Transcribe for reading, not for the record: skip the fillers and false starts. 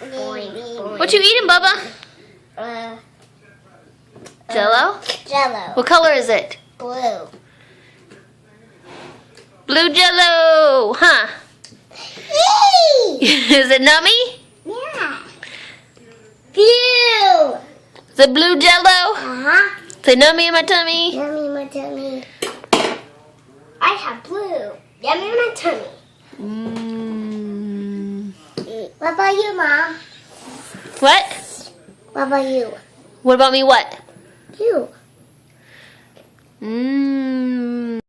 What you eating, Bubba? Jell-o? Jell-o. What color is it? Blue. Blue Jell-o, huh? Yay! Is it nummy? Yeah. Blue. Is it blue Jell-o? Uh-huh. Say nummy in my tummy. Yummy in my tummy. I have blue. Yummy in my tummy. What about you, Mom? What? What about you? What about me? What? You.